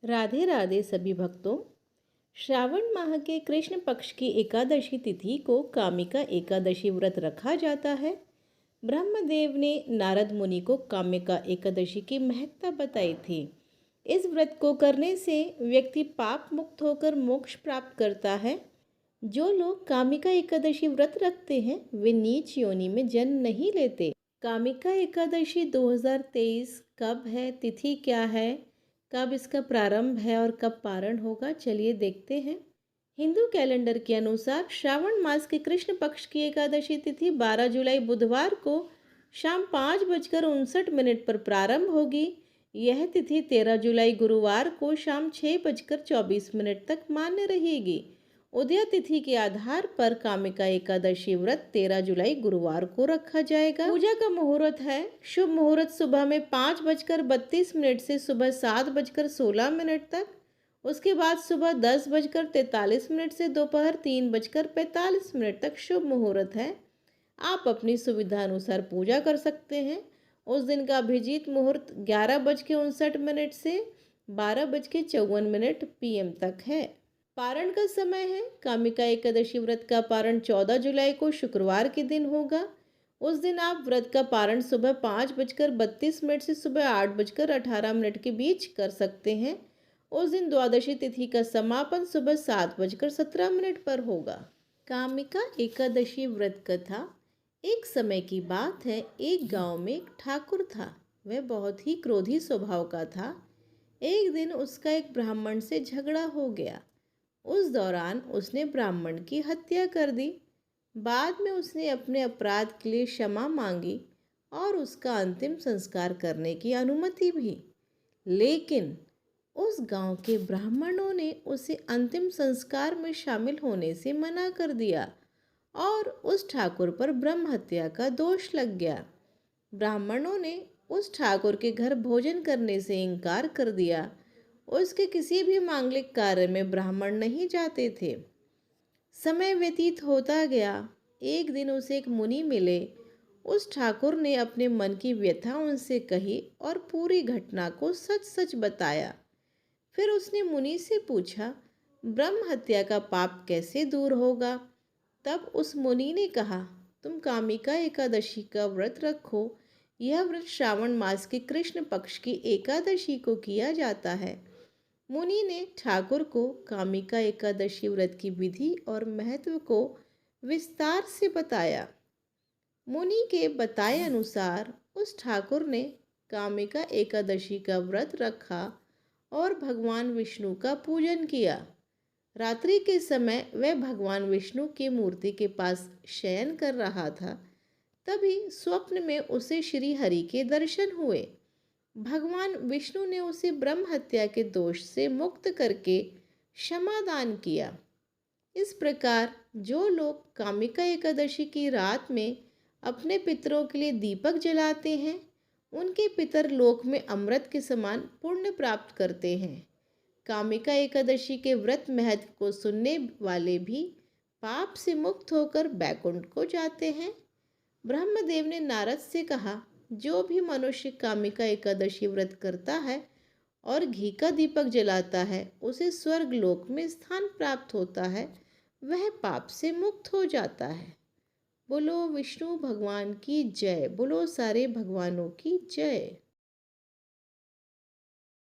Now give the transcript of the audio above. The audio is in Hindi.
राधे राधे सभी भक्तों। श्रावण माह के कृष्ण पक्ष की एकादशी तिथि को कामिका एकादशी व्रत रखा जाता है। ब्रह्मदेव ने नारद मुनि को कामिका एकादशी की महत्ता बताई थी। इस व्रत को करने से व्यक्ति पाप मुक्त होकर मोक्ष प्राप्त करता है। जो लोग कामिका एकादशी व्रत रखते हैं वे नीच योनि में जन्म नहीं लेते। कामिका एकादशी 2023 कब है, तिथि क्या है, कब इसका प्रारंभ है और कब पारण होगा, चलिए देखते हैं। हिंदू कैलेंडर के अनुसार श्रावण मास के कृष्ण पक्ष की एकादशी तिथि 12 जुलाई बुधवार को शाम 5:59 पर प्रारंभ होगी। यह तिथि 13 जुलाई गुरुवार को शाम 6:24 तक मान्य रहेगी। उदय तिथि के आधार पर कामिका एकादशी व्रत 13 जुलाई गुरुवार को रखा जाएगा। पूजा का मुहूर्त है। शुभ मुहूर्त सुबह में 5:32 से सुबह 7:16 तक। उसके बाद सुबह 10:43 से दोपहर 3:45 तक शुभ मुहूर्त है। आप अपनी सुविधा अनुसार पूजा कर सकते हैं। उस दिन का अभिजीत मुहूर्त 11:59 से 12:54 PM तक है। पारण का समय है। कामिका एकादशी व्रत का पारण 14 जुलाई को शुक्रवार के दिन होगा। उस दिन आप व्रत का पारण सुबह 5:32 से सुबह 8:18 के बीच कर सकते हैं। उस दिन द्वादशी तिथि का समापन सुबह 7:17 पर होगा। कामिका एकादशी व्रत कथा। एक समय की बात है, एक गांव में एक ठाकुर था। वह बहुत ही क्रोधी स्वभाव का था। एक दिन उसका एक ब्राह्मण से झगड़ा हो गया। उस दौरान उसने ब्राह्मण की हत्या कर दी। बाद में उसने अपने अपराध के लिए क्षमा मांगी और उसका अंतिम संस्कार करने की अनुमति भी। लेकिन उस गांव के ब्राह्मणों ने उसे अंतिम संस्कार में शामिल होने से मना कर दिया और उस ठाकुर पर ब्रह्म हत्या का दोष लग गया। ब्राह्मणों ने उस ठाकुर के घर भोजन करने से इनकार कर दिया। उसके किसी भी मांगलिक कार्य में ब्राह्मण नहीं जाते थे। समय व्यतीत होता गया। एक दिन उसे एक मुनि मिले। उस ठाकुर ने अपने मन की व्यथा उनसे कही और पूरी घटना को सच सच बताया। फिर उसने मुनि से पूछा, ब्रह्म हत्या का पाप कैसे दूर होगा? तब उस मुनि ने कहा, तुम कामिका एकादशी का व्रत रखो। यह व्रत श्रावण मास के कृष्ण पक्ष की एकादशी को किया जाता है। मुनि ने ठाकुर को कामिका एकादशी व्रत की विधि और महत्व को विस्तार से बताया। मुनि के बताए अनुसार उस ठाकुर ने कामिका एकादशी का व्रत रखा और भगवान विष्णु का पूजन किया। रात्रि के समय वह भगवान विष्णु की मूर्ति के पास शयन कर रहा था। तभी स्वप्न में उसे श्री हरि के दर्शन हुए। भगवान विष्णु ने उसे ब्रह्म हत्या के दोष से मुक्त करके क्षमादान किया। इस प्रकार जो लोग कामिका एकादशी की रात में अपने पितरों के लिए दीपक जलाते हैं, उनके पितर लोक में अमृत के समान पुण्य प्राप्त करते हैं। कामिका एकादशी के व्रत महत्व को सुनने वाले भी पाप से मुक्त होकर बैकुंठ को जाते हैं। ब्रह्मदेव ने नारद से कहा, जो भी मनुष्य कामिका एकादशी व्रत करता है और घी का दीपक जलाता है, उसे स्वर्ग लोक में स्थान प्राप्त होता है। वह पाप से मुक्त हो जाता है। बोलो विष्णु भगवान की जय। बोलो सारे भगवानों की जय।